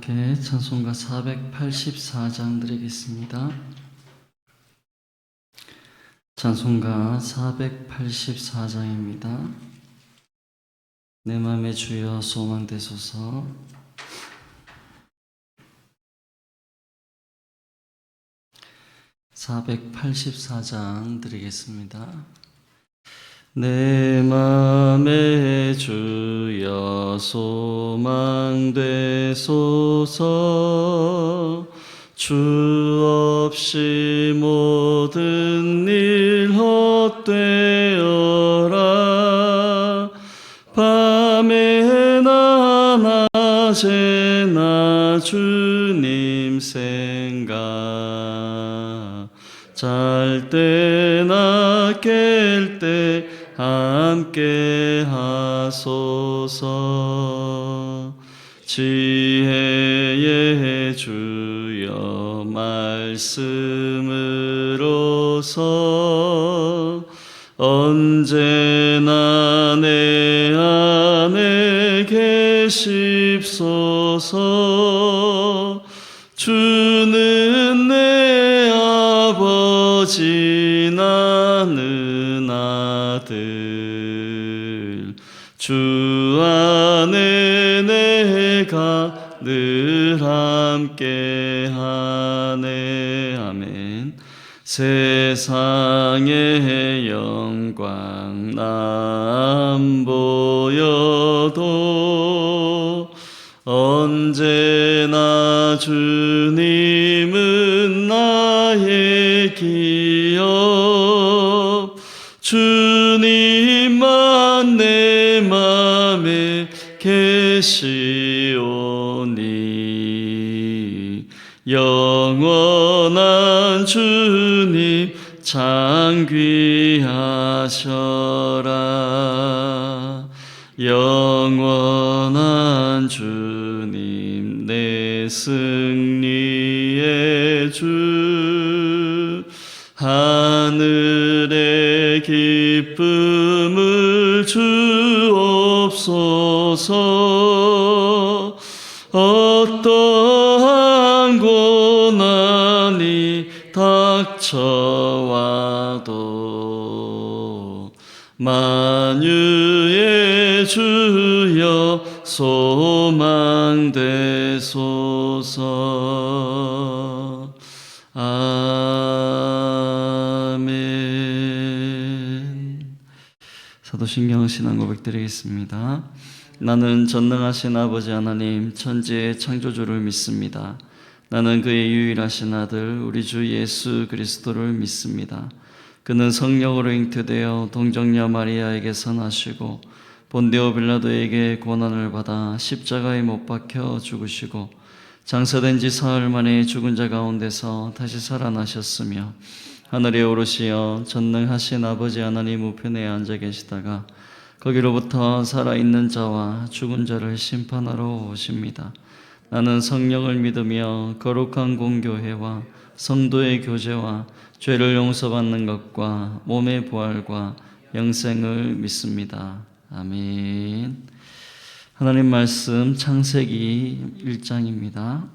함께 찬송가 484장 드리겠습니다. 찬송가 484장입니다. 내 맘에 주여 소망되소서. (484장) 드리겠습니다. 내 맘에 주여 소망되소서. 주 없이 모든 일 헛되어라. 밤에나 낮에나 주님 생각, 잘 때나 깰 때 함께 하소서. 지혜의 주여 말씀으로서 언제나 내 안에 계십소서. 주는 내 아버지 나는 아들, 주 안에 내가 늘 함께하네. 아멘. 세상의 영광 안 보여도 언제나 주님은 나의 기업, 주님만 내 맘에 계시오니. 영원한 주님 장귀하셔라. 영원한 주님 내 승리의 주, 하늘의 기쁨을 주옵소서. 어떠한 고난이 닥쳐와도 만유의 주여 소망되소서. 아멘. 사도신경 신앙 고백 드리겠습니다. 나는 전능하신 아버지 하나님 천지의 창조주를 믿습니다. 나는 그의 유일하신 아들 우리 주 예수 그리스도를 믿습니다. 그는 성령으로 잉태되어 동정녀 마리아에게서 나시고 본디오 빌라도에게 고난을 받아 십자가에 못 박혀 죽으시고 장사된 지 사흘 만에 죽은 자 가운데서 다시 살아나셨으며 하늘에 오르시어 전능하신 아버지 하나님 우편에 앉아 계시다가 거기로부터 살아있는 자와 죽은 자를 심판하러 오십니다. 나는 성령을 믿으며 거룩한 공교회와 성도의 교제와 죄를 용서받는 것과 몸의 부활과 영생을 믿습니다. 아멘. 하나님 말씀 창세기 1장입니다.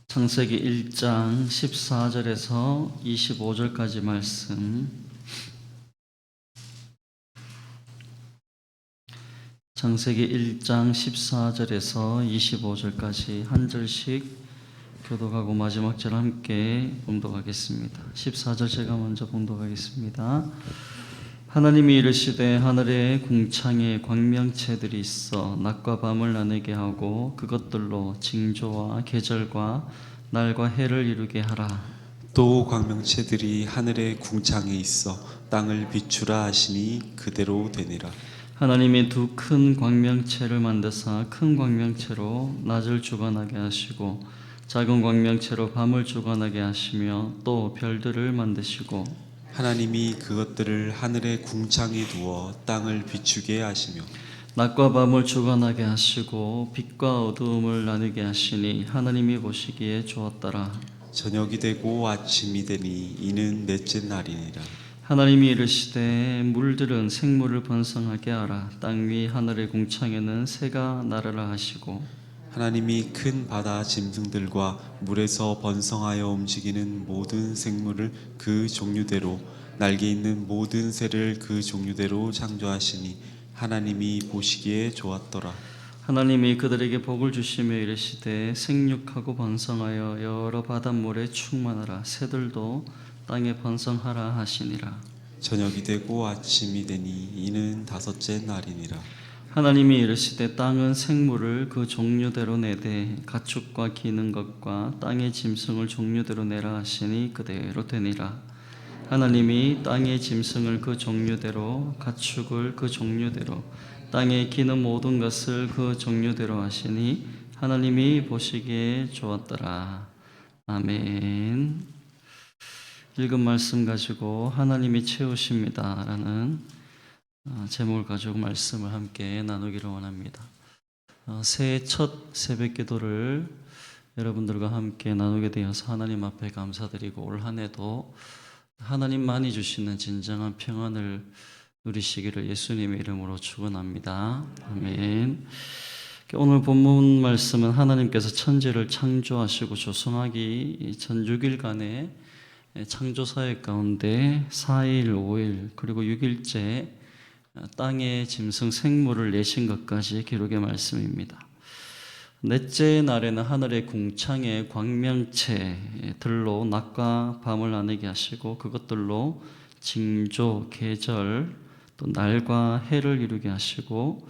창세기 1장 14절에서 25절까지 말씀. 창세기 1장 14절에서 25절까지 한 절씩 교독하고 마지막 절 함께 봉독하겠습니다. 14절 제가 먼저 봉독하겠습니다. 하나님이 이르시되 하늘에 궁창에 광명체들이 있어 낮과 밤을 나누게 하고 그것들로 징조와 계절과 날과 해를 이루게 하라. 또 광명체들이 하늘의 궁창에 있어 땅을 비추라 하시니 그대로 되니라. 하나님이 두 큰 광명체를 만드사 큰 광명체로 낮을 주관하게 하시고 작은 광명체로 밤을 주관하게 하시며 또 별들을 만드시고 하나님이 그것들을 하늘의 궁창에 두어 땅을 비추게 하시며 낮과 밤을 주관하게 하시고 빛과 어두움을 나누게 하시니 하나님이 보시기에 좋았더라. 저녁이 되고 아침이 되니 이는 넷째 날이니라. 하나님이 이르시되 물들은 생물을 번성하게 하라. 땅 위 하늘의 궁창에는 새가 날으라 하시고 하나님이 큰 바다 짐승들과 물에서 번성하여 움직이는 모든 생물을 그 종류대로 날개 있는 모든 새를 그 종류대로 창조하시니 하나님이 보시기에 좋았더라. 하나님이 그들에게 복을 주시며 이르시되 생육하고 번성하여 여러 바닷물에 충만하라. 새들도 땅에 번성하라 하시니라. 저녁이 되고 아침이 되니 이는 다섯째 날이니라. 하나님이 이르시되 땅은 생물을 그 종류대로 내되 가축과 기는 것과 땅의 짐승을 종류대로 내라 하시니 그대로 되니라. 하나님이 땅의 짐승을 그 종류대로 가축을 그 종류대로 땅에 기는 모든 것을 그 종류대로 하시니 하나님이 보시기에 좋았더라. 아멘. 읽은 말씀 가지고 하나님이 채우십니다라는 제목을 가지고 말씀을 함께 나누기를 원합니다. 새해 첫 새벽 기도를 여러분들과 함께 나누게 되어서 하나님 앞에 감사드리고 올 한 해도 하나님만이 주시는 진정한 평안을 누리시기를 예수님의 이름으로 축원합니다. 아멘. 오늘 본문 말씀은 하나님께서 천지를 창조하시고 조성하기 전 6일간의 창조사역 가운데 4일, 5일 그리고 6일째 땅의 짐승 생물을 내신 것까지 기록의 말씀입니다. 넷째 날에는 하늘의 궁창에 광명체들로 낮과 밤을 나누게 하시고 그것들로 징조, 계절, 또 날과 해를 이루게 하시고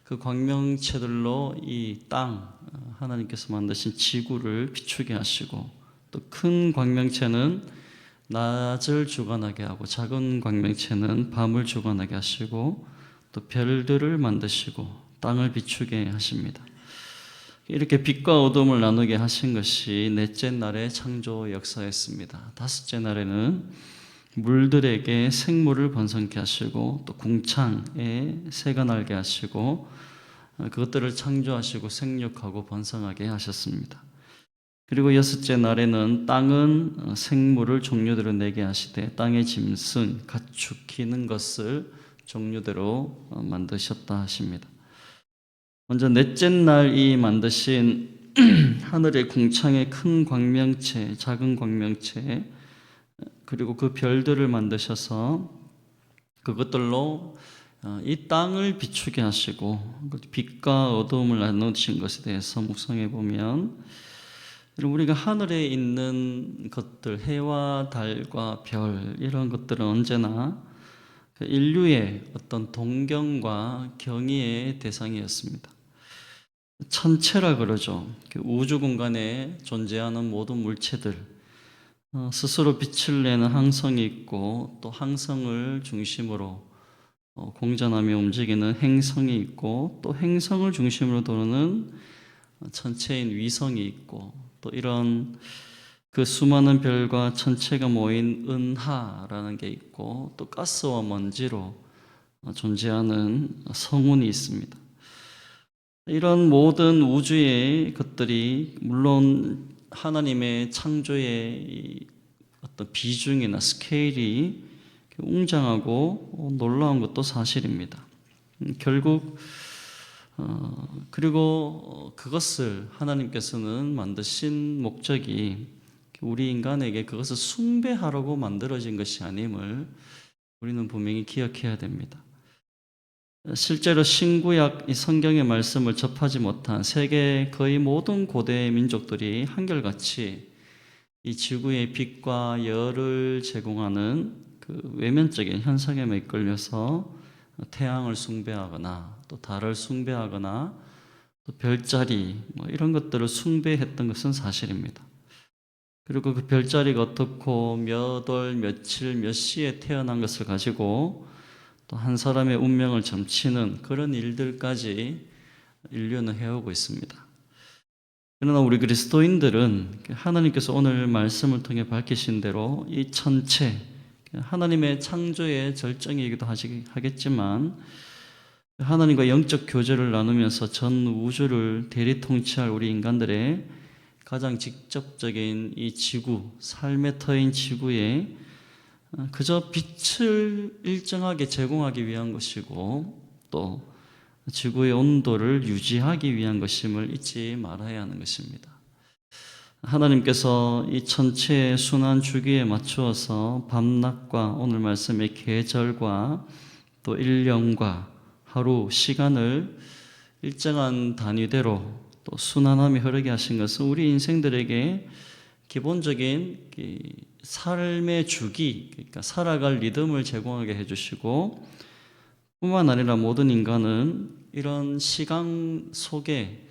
그 광명체들로 이 땅, 하나님께서 만드신 지구를 비추게 하시고 또 큰 광명체는 낮을 주관하게 하고 작은 광명체는 밤을 주관하게 하시고 또 별들을 만드시고 땅을 비추게 하십니다. 이렇게 빛과 어둠을 나누게 하신 것이 넷째 날의 창조 역사였습니다. 다섯째 날에는 물들에게 생물을 번성케 하시고 또 궁창에 새가 날게 하시고 그것들을 창조하시고 생육하고 번성하게 하셨습니다. 그리고 여섯째 날에는 땅은 생물을 종류대로 내게 하시되 땅의 짐승, 가축, 기는 것을 종류대로 만드셨다 하십니다. 먼저 넷째 날 이 만드신 하늘의 궁창의 큰 광명체, 작은 광명체 그리고 그 별들을 만드셔서 그것들로 이 땅을 비추게 하시고 빛과 어두움을 나누신 것에 대해서 묵상해 보면 우리가 하늘에 있는 것들, 해와 달과 별 이런 것들은 언제나 인류의 어떤 동경과 경의의 대상이었습니다. 천체라 그러죠. 우주 공간에 존재하는 모든 물체들, 스스로 빛을 내는 항성이 있고 또 항성을 중심으로 공전하며 움직이는 행성이 있고 또 행성을 중심으로 도는 천체인 위성이 있고 또 이런 그 수많은 별과 천체가 모인 은하라는 게 있고 또 가스와 먼지로 존재하는 성운이 있습니다. 이런 모든 우주의 것들이 물론 하나님의 창조의 어떤 비중이나 스케일이 웅장하고 놀라운 것도 사실입니다. 결국 그리고 그것을 하나님께서는 만드신 목적이 우리 인간에게 그것을 숭배하려고 만들어진 것이 아님을 우리는 분명히 기억해야 됩니다. 실제로 신구약 이 성경의 말씀을 접하지 못한 세계 거의 모든 고대 민족들이 한결같이 이 지구의 빛과 열을 제공하는 그 외면적인 현상에 이끌려서 태양을 숭배하거나 또 달을 숭배하거나 또 별자리 이런 것들을 숭배했던 것은 사실입니다. 그리고 그 별자리가 어떻고 몇 월, 며칠, 몇 시에 태어난 것을 가지고 또 한 사람의 운명을 점치는 그런 일들까지 인류는 해오고 있습니다. 그러나 우리 그리스도인들은 하나님께서 오늘 말씀을 통해 밝히신 대로 이 천체, 하나님의 창조의 절정이기도 하겠지만 하나님과 영적 교제를 나누면서 전 우주를 대리 통치할 우리 그저 빛을 일정하게 제공하기 위한 것이고 또 지구의 온도를 유지하기 위한 것임을 잊지 말아야 하는 것입니다. 하나님께서 이 천체의 순환 주기에 맞추어서 밤낮과 오늘 말씀의 계절과 또 일령과 하루, 시간을 일정한 단위대로 또 순환함이 흐르게 하신 것은 우리 인생들에게 기본적인 삶의 주기, 그러니까 살아갈 리듬을 제공하게 해주시고 뿐만 아니라 모든 인간은 이런 시간 속에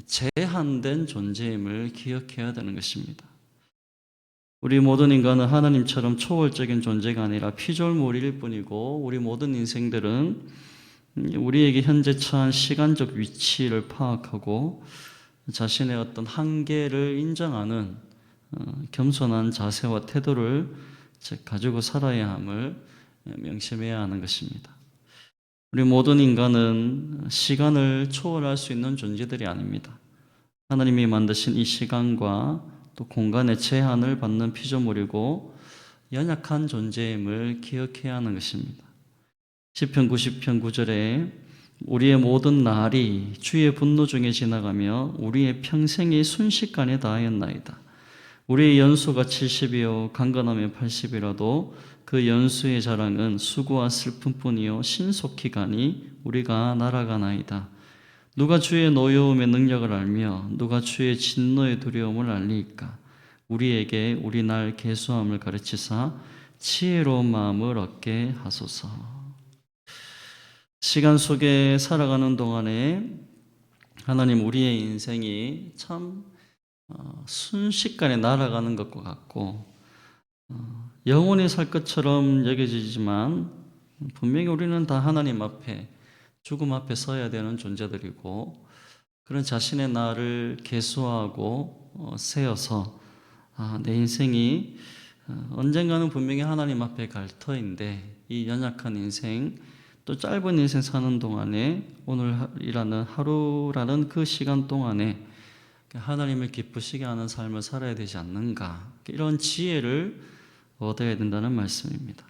제한된 존재임을 기억해야 되는 것입니다. 우리 모든 인간은 하나님처럼 초월적인 존재가 아니라 피조물일 뿐이고 우리 모든 인생들은 우리에게 현재 처한 시간적 위치를 파악하고 자신의 어떤 한계를 인정하는 겸손한 자세와 태도를 가지고 살아야 함을 명심해야 하는 것입니다. 우리 모든 인간은 시간을 초월할 수 있는 존재들이 아닙니다. 하나님이 만드신 이 시간과 또 공간의 제한을 받는 피조물이고 연약한 존재임을 기억해야 하는 것입니다. 시편 90편 9절에 우리의 모든 날이 주의 분노 중에 지나가며 우리의 평생이 순식간에 다하였나이다. 우리의 연수가 70이요 강건하면 80이라도 그 연수의 자랑은 수고와 슬픔뿐이요 신속히 가니 우리가 날아가나이다. 누가 주의 노여움의 능력을 알며 누가 주의 진노의 두려움을 알리까? 우리에게 우리 날 계수함을 가르치사 지혜로운 마음을 얻게 하소서. 시간 속에 살아가는 동안에 하나님 우리의 인생이 참 순식간에 날아가는 것과 같고 영원히 살 것처럼 여겨지지만 분명히 우리는 다 하나님 앞에 죽음 앞에 서야 되는 존재들이고 그런 자신의 날을 계수하고 세어서 내 인생이 언젠가는 분명히 하나님 앞에 갈 터인데 이 연약한 인생 또 짧은 인생 사는 동안에 오늘이라는 하루라는 그 시간 동안에 하나님을 기쁘시게 하는 삶을 살아야 되지 않는가 이런 지혜를 얻어야 된다는 말씀입니다.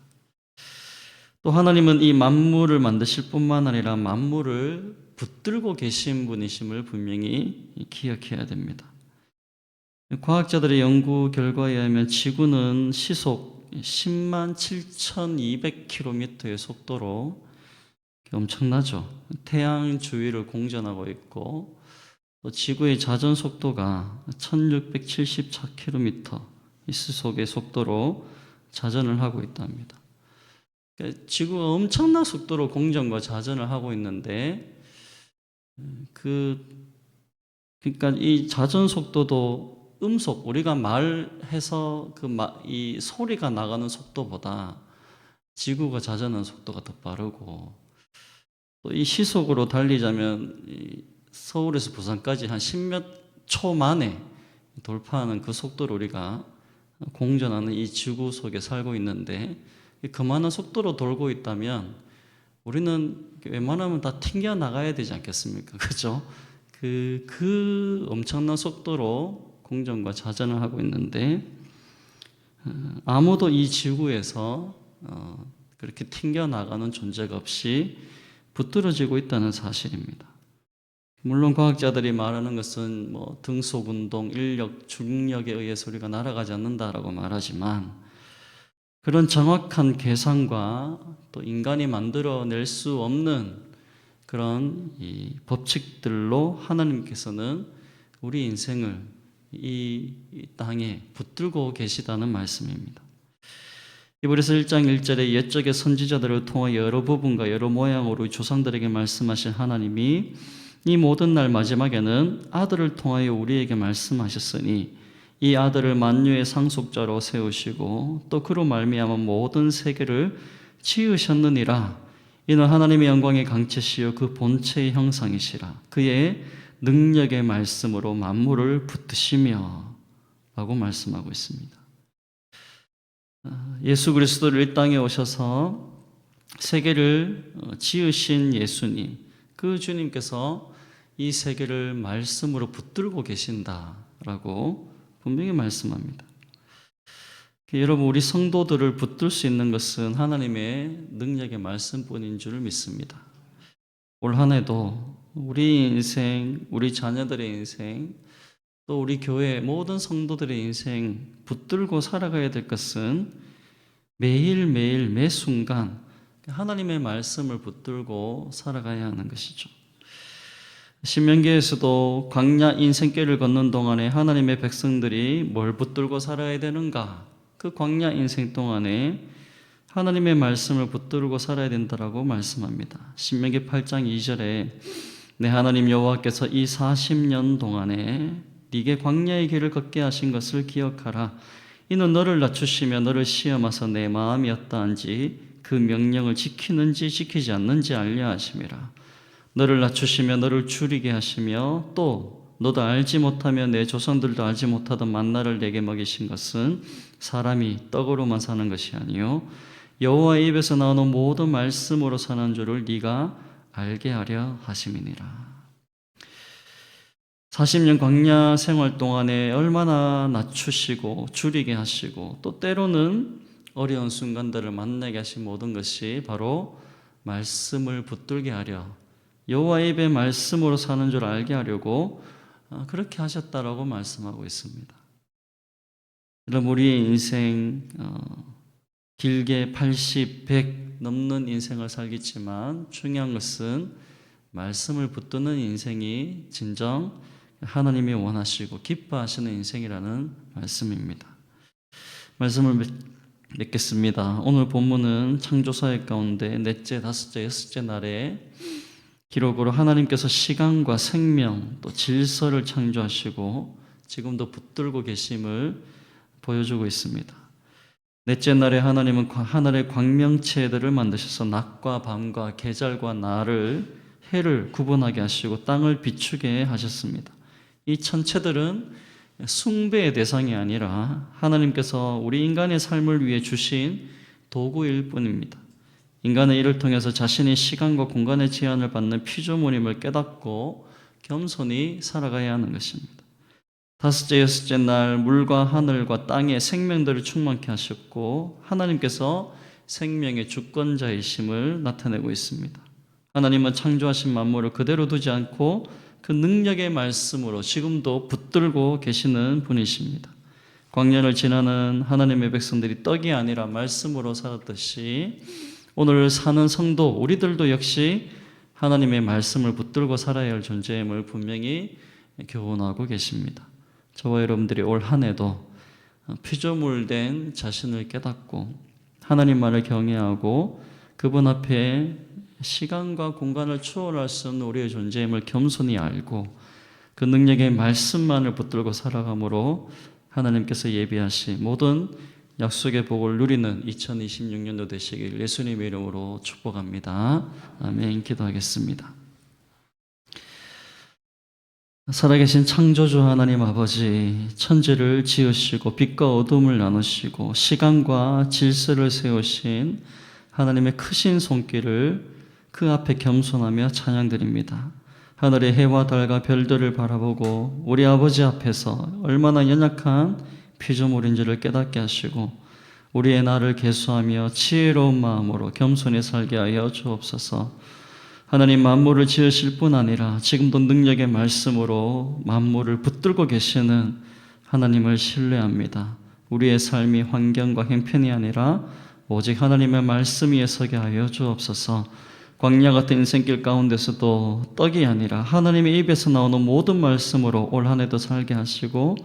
또 하나님은 이 만물을 만드실 뿐만 아니라 만물을 붙들고 계신 분이심을 분명히 기억해야 됩니다. 과학자들의 연구 결과에 의하면 지구는 시속 10만 7,200km의 속도로 엄청나죠. 태양 주위를 공전하고 있고 또 지구의 자전 속도가 1674km 이 시속의 속도로 자전을 하고 있답니다. 그러니까 지구가 엄청난 속도로 공전과 자전을 하고 있는데 그러니까 이 자전 속도도 음속 우리가 말해서 이 소리가 나가는 속도보다 지구가 자전하는 속도가 더 빠르고 또 이 시속으로 달리자면 서울에서 부산까지 한 10몇 초 만에 돌파하는 그 속도로 우리가 공전하는 이 지구 속에 살고 있는데 그만한 속도로 돌고 있다면 우리는 웬만하면 다 튕겨 나가야 되지 않겠습니까? 그죠? 그 엄청난 속도로 공전과 자전을 하고 있는데 아무도 이 지구에서 그렇게 튕겨 나가는 존재가 없이 붙들어지고 있다는 사실입니다. 물론 과학자들이 말하는 것은 등속 운동, 인력, 중력에 의해서 우리가 날아가지 않는다라고 말하지만 그런 정확한 계산과 또 인간이 만들어낼 수 없는 그런 이 법칙들로 하나님께서는 우리 인생을 이 땅에 붙들고 계시다는 말씀입니다. 히브리서 1장 1절에 옛적의 선지자들을 통해 여러 부분과 여러 모양으로 조상들에게 말씀하신 하나님이 이 모든 날 마지막에는 아들을 통하여 우리에게 말씀하셨으니 이 아들을 만유의 상속자로 세우시고 또 그로 말미암아 모든 세계를 지으셨느니라. 이는 하나님의 영광의 강체시요 그 본체의 형상이시라. 그의 능력의 말씀으로 만물을 붙드시며 라고 말씀하고 있습니다. 예수 그리스도를 이 땅에 오셔서 세계를 지으신 예수님, 그 주님께서 이 세계를 말씀으로 붙들고 계신다라고 분명히 말씀합니다. 여러분, 우리 성도들을 붙들 수 있는 것은 하나님의 능력의 말씀뿐인 줄 믿습니다. 올 한 해도 우리 인생, 우리 자녀들의 인생, 또 우리 교회 모든 성도들의 인생 붙들고 살아가야 될 것은 매일매일 매 순간 하나님의 말씀을 붙들고 살아가야 하는 것이죠. 신명기에서도 광야 인생길을 걷는 동안에 하나님의 백성들이 뭘 붙들고 살아야 되는가? 그 광야 인생 동안에 하나님의 말씀을 붙들고 살아야 된다라고 말씀합니다. 신명기 8장 2절에 내 하나님 여호와께서 이 40년 동안에 네게 광야의 길을 걷게 하신 것을 기억하라. 이는 너를 낮추시며 너를 시험하사 내 마음이 어떠한지 그 명령을 지키는지 지키지 않는지 알려 하심이라. 너를 낮추시며 너를 줄이게 하시며 또 너도 알지 못하며 내 조상들도 알지 못하던 만나를 내게 먹이신 것은 사람이 떡으로만 사는 것이 아니요 여호와의 입에서 나오는 모든 말씀으로 사는 줄을 네가 알게 하려 하심이니라. 40년 광야 생활 동안에 얼마나 낮추시고 줄이게 하시고 또 때로는 어려운 순간들을 만나게 하신 모든 것이 바로 말씀을 붙들게 하려, 여호와의 입의 말씀으로 사는 줄 알게 하려고 그렇게 하셨다라고 말씀하고 있습니다. 여러분, 우리의 인생 길게 80, 100 넘는 인생을 살겠지만 중요한 것은 말씀을 붙드는 인생이 진정 하나님이 원하시고 기뻐하시는 인생이라는 말씀입니다. 말씀을 맺겠습니다. 오늘 본문은 창조사역 가운데 넷째, 다섯째, 여섯째 날에 기록으로 하나님께서 시간과 생명 또 질서를 창조하시고 지금도 붙들고 계심을 보여주고 있습니다. 넷째 날에 하나님은 하늘의 광명체들을 만드셔서 낮과 밤과 계절과 날을 해를 구분하게 하시고 땅을 비추게 하셨습니다. 이 천체들은 숭배의 대상이 아니라 하나님께서 우리 인간의 삶을 위해 주신 도구일 뿐입니다. 인간은 이를 통해서 자신이 시간과 공간의 제한을 받는 피조물임을 깨닫고 겸손히 살아가야 하는 것입니다. 다섯째, 여섯째 날 물과 하늘과 땅의 생명들을 충만케 하셨고 하나님께서 생명의 주권자이심을 나타내고 있습니다. 하나님은 창조하신 만물을 그대로 두지 않고 그 능력의 말씀으로 지금도 붙들고 계시는 분이십니다. 광야를 지나는 하나님의 백성들이 떡이 아니라 말씀으로 살았듯이 오늘 사는 성도 우리들도 역시 하나님의 말씀을 붙들고 살아야 할 존재임을 분명히 교훈하고 계십니다. 저와 여러분들이 올 한 해도 피조물된 자신을 깨닫고 하나님만을 경외하고 그분 앞에 시간과 공간을 초월할 수 없는 우리의 존재임을 겸손히 알고 그 능력의 말씀만을 붙들고 살아감으로 하나님께서 예비하신 모든 약속의 복을 누리는 2026년도 되시길 예수님의 이름으로 축복합니다. 아멘. 기도하겠습니다. 살아계신 창조주 하나님 아버지, 천지를 지으시고 빛과 어둠을 나누시고 시간과 질서를 세우신 하나님의 크신 손길을 그 앞에 겸손하며 찬양드립니다. 하늘의 해와 달과 별들을 바라보고 우리 아버지 앞에서 얼마나 연약한 피조물인지를 깨닫게 하시고 우리의 나를 계수하며 지혜로운 마음으로 겸손히 살게 하여 주옵소서. 하나님, 만물을 지으실 뿐 아니라 지금도 능력의 말씀으로 만물을 붙들고 계시는 하나님을 신뢰합니다. 우리의 삶이 환경과 형편이 아니라 오직 하나님의 말씀 위에 서게 하여 주옵소서. 광야 같은 인생길 가운데서도 떡이 아니라 하나님의 입에서 나오는 모든 말씀으로 올 한 해도 살게 하시고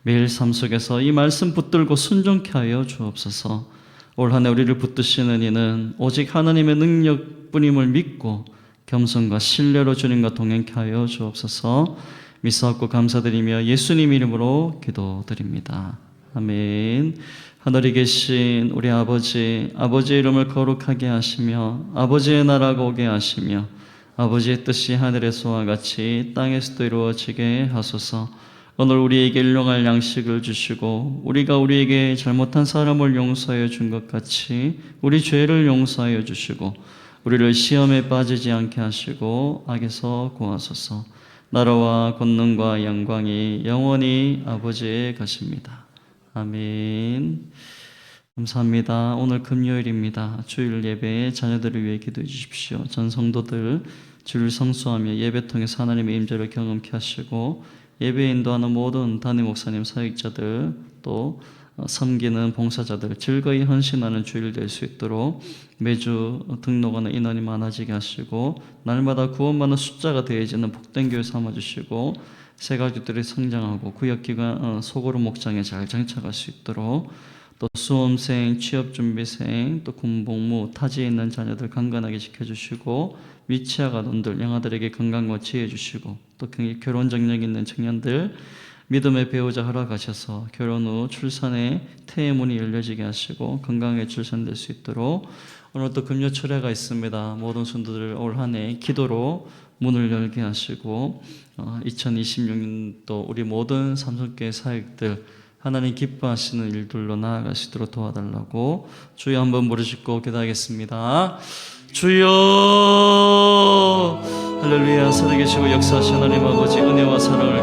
매일 삶 속에서 이 말씀 붙들고 순종케 하여 주옵소서. 올 한 해 우리를 붙드시는 이는 오직 하나님의 능력뿐임을 믿고 겸손과 신뢰로 주님과 동행케 하여 주옵소서. 믿사옵고 감사드리며 예수님 이름으로 기도드립니다. 아멘. 하늘에 계신 우리 아버지, 아버지의 이름을 거룩하게 하시며 아버지의 나라가 오게 하시며 아버지의 뜻이 하늘에서와 같이 땅에서도 이루어지게 하소서. 오늘 우리에게 일용할 양식을 주시고 우리가 우리에게 잘못한 사람을 용서하여 준 것 같이 우리 죄를 용서하여 주시고 우리를 시험에 빠지지 않게 하시고 악에서 구하소서. 나라와 권능과 영광이 영원히 아버지의 것입니다. 아멘. 감사합니다. 오늘 금요일입니다. 주일 예배에 자녀들을 위해 기도해 주십시오. 전 성도들 주일 성수하며 예배 통해서 하나님의 임재를 경험케 하시고 예배 인도하는 모든 담임 목사님 사역자들 또 섬기는 봉사자들 즐거이 헌신하는 주일 될 수 있도록 매주 등록하는 인원이 많아지게 하시고 날마다 구원받는 숫자가 더해지는 복된 교회 삼아주시고 새 가족들이 성장하고 구역기관 소그룹 목장에 잘 정착할 수 있도록 또 수험생, 취업준비생, 또 군복무, 타지에 있는 자녀들 강건하게 지켜주시고 위치아가 논들, 영아들에게 건강과 지혜 주시고 또 결혼 정력 있는 청년들 믿음의 배우자 허락하셔서 결혼 후 출산의 태의 문이 열려지게 하시고 건강하게 출산될 수 있도록 오늘 또 금요 철회가 있습니다. 모든 성도들 올 한 해 기도로 문을 열게 하시고 2026년도 우리 모든 삼성교회 사역들 하나님 기뻐하시는 일들로 나아가시도록 도와달라고 주여 한번 부르시고 기도하겠습니다. 주여 할렐루야. 살아계시고 역사하신 하나님 아버지 은혜와 사랑을